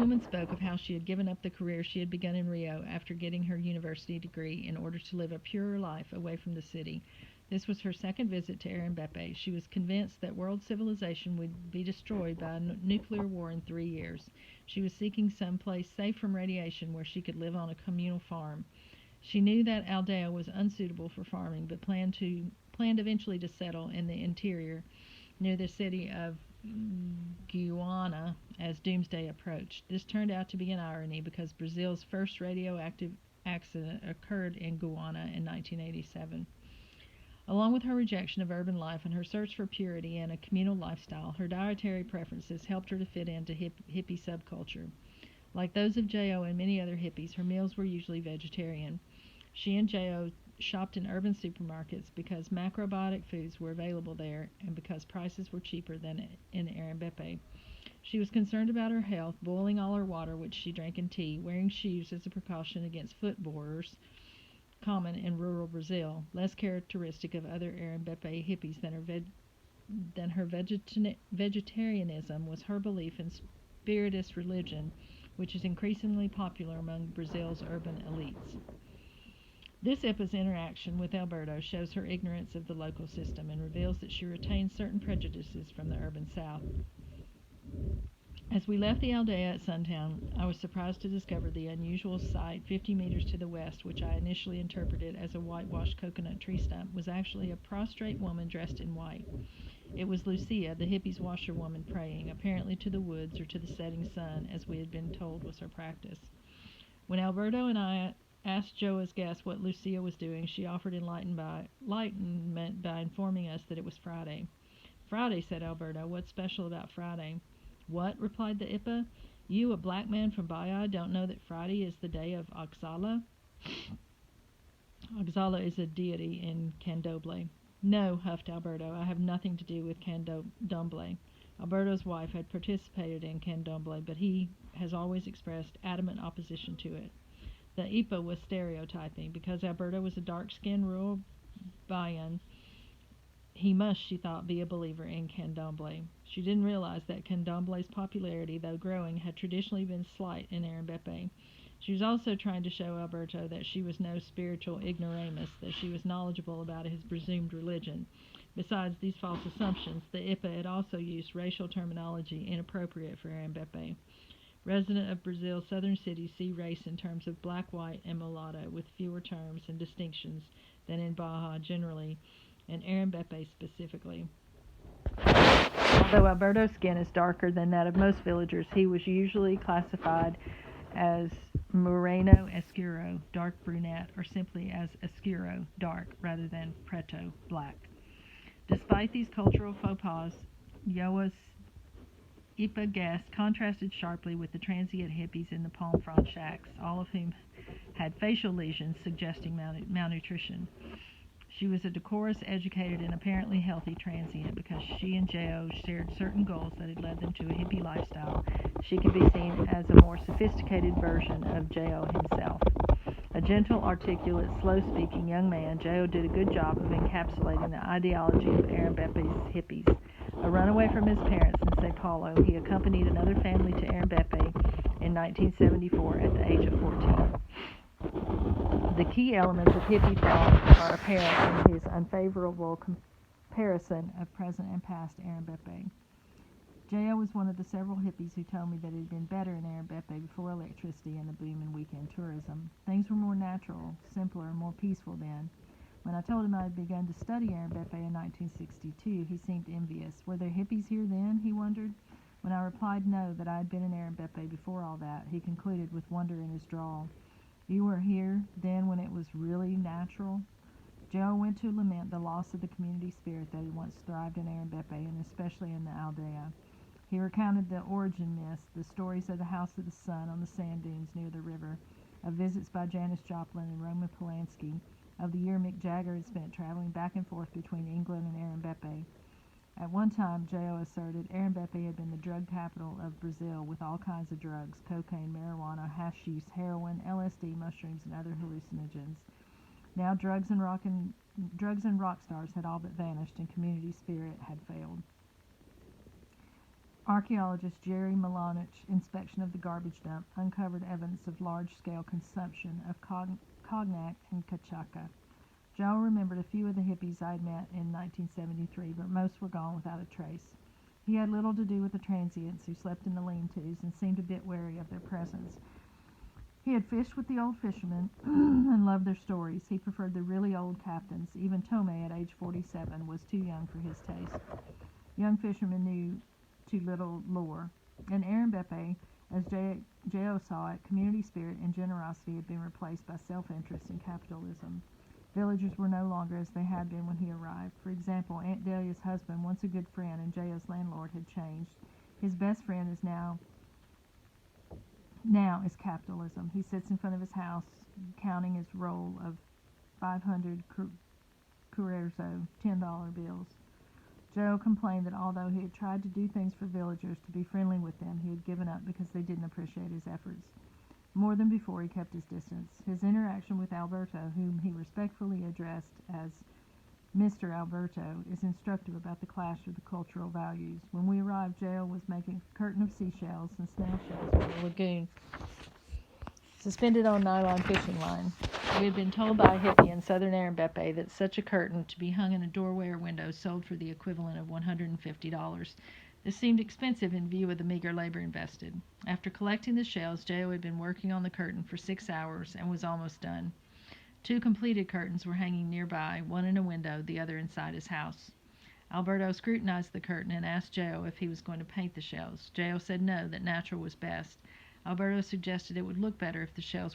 woman spoke of how she had given up the career she had begun in Rio after getting her university degree in order to live a purer life away from the city. This was her second visit to Arambepe. She was convinced that world civilization would be destroyed by a nuclear war in 3 years. She was seeking some place safe from radiation where she could live on a communal farm. She knew that Aldea was unsuitable for farming, but planned eventually to settle in the interior near the city of Guiana as doomsday approached. This turned out to be an irony because Brazil's first radioactive accident occurred in Guiana in 1987. Along with her rejection of urban life and her search for purity and a communal lifestyle, her dietary preferences helped her to fit into hippie subculture. Like those of J.O. and many other hippies, her meals were usually vegetarian. She and J.O. shopped in urban supermarkets because macrobiotic foods were available there and because prices were cheaper than in Arambepe. She was concerned about her health, boiling all her water, which she drank in tea, wearing shoes as a precaution against foot borers, common in rural Brazil, less characteristic of other Arambepe hippies than her vegetarianism was her belief in spiritist religion, which is increasingly popular among Brazil's urban elites. This IPA's interaction with Alberto shows her ignorance of the local system and reveals that she retains certain prejudices from the urban South. As we left the Aldea at sundown, I was surprised to discover the unusual sight 50 meters to the west, which I initially interpreted as a whitewashed coconut tree stump, was actually a prostrate woman dressed in white. It was Lucia, the hippie's washerwoman, praying, apparently to the woods or to the setting sun, as we had been told was her practice. When Alberto and I asked Joa's guest what Lucia was doing, she offered enlightenment by informing us that it was Friday. Friday, said Alberto. What's special about Friday? What? Replied the Ipa. You, a black man from Bahia, don't know that Friday is the day of Oxala? Oxala is a deity in Candomblé. No, huffed Alberto, I have nothing to do with Candomblé. Alberto's wife had participated in Candomblé, but he has always expressed adamant opposition to it. The Ipa was stereotyping. Because Alberto was a dark-skinned rural Bahian, he must, she thought, be a believer in Candomblé. She didn't realize that Candomblé's popularity, though growing, had traditionally been slight in Arambepe. She was also trying to show Alberto that she was no spiritual ignoramus, that she was knowledgeable about his presumed religion. Besides these false assumptions, the IPA had also used racial terminology inappropriate for Arambepe. Residents of Brazil's southern cities see race in terms of black, white, and mulatto, with fewer terms and distinctions than in Baja generally, and Arambepe specifically. Although Alberto's skin is darker than that of most villagers, he was usually classified as Moreno Escuro, dark brunette, or simply as Escuro, dark, rather than Preto, black. Despite these cultural faux pas, Yoa's Ipa guests contrasted sharply with the transient hippies in the palm frond shacks, all of whom had facial lesions suggesting malnutrition. She was a decorous, educated, and apparently healthy transient because she and J.O. shared certain goals that had led them to a hippie lifestyle. She could be seen as a more sophisticated version of J.O. himself. A gentle, articulate, slow-speaking young man, J.O. did a good job of encapsulating the ideology of Arambepe's hippies. A runaway from his parents in Sao Paulo, he accompanied another family to Arambepe in 1974 at the age of 14. The key elements of hippie thought are apparent in his unfavorable comparison of present and past Arambepe. J.O. was one of the several hippies who told me that it had been better in Arambepe before electricity and the boom in weekend tourism. Things were more natural, simpler, more peaceful then. When I told him I had begun to study Arambepe in 1962, he seemed envious. Were there hippies here then, he wondered? When I replied no, that I had been in Arambepe before all that, he concluded with wonder in his drawl. You were here then when it was really natural? Joe went to lament the loss of the community spirit that had once thrived in Arambepe, and especially in the Aldea. He recounted the origin myths, the stories of the House of the Sun on the sand dunes near the river, of visits by Janis Joplin and Roman Polanski, of the year Mick Jagger had spent traveling back and forth between England and Arambepe. At one time, J.O. asserted, Arambepe had been the drug capital of Brazil with all kinds of drugs, cocaine, marijuana, hashish, heroin, LSD, mushrooms, and other hallucinogens. Now drugs and rock stars had all but vanished, and community spirit had failed. Archaeologist Jerry Milanich inspection of the garbage dump uncovered evidence of large-scale consumption of cognac and cachaca. Joe remembered a few of the hippies I'd met in 1973, but most were gone without a trace. He had little to do with the transients who slept in the lean-tos and seemed a bit wary of their presence. He had fished with the old fishermen and loved their stories. He preferred the really old captains. Even Tomei, at age 47, was too young for his taste. Young fishermen knew too little lore. In Aaron Beppe, as J.O. saw it, community spirit and generosity had been replaced by self-interest and capitalism. Villagers were no longer as they had been when he arrived. For example, Aunt Delia's husband, once a good friend and J.O.'s landlord, had changed. His best friend is now is capitalism. He sits in front of his house counting his roll of 500 Curerzo $10 bills. Joe complained that although he had tried to do things for villagers to be friendly with them, he had given up because they didn't appreciate his efforts. More than before, he kept his distance. His interaction with Alberto, whom he respectfully addressed as Mr. Alberto, is instructive about the clash of the cultural values. When we arrived, Joe was making a curtain of seashells and snail shells for the lagoon, suspended on nylon fishing line. We had been told by a hippie in southern Aaron Beppe that such a curtain, to be hung in a doorway or window, sold for the equivalent of $150. This seemed expensive in view of the meager labor invested. After collecting the shells, J.O. had been working on the curtain for 6 hours and was almost done. 2 completed curtains were hanging nearby, one in a window, the other inside his house. Alberto scrutinized the curtain and asked J.O. if he was going to paint the shells. J.O. said no, that natural was best. Alberto suggested it would look better if the shells were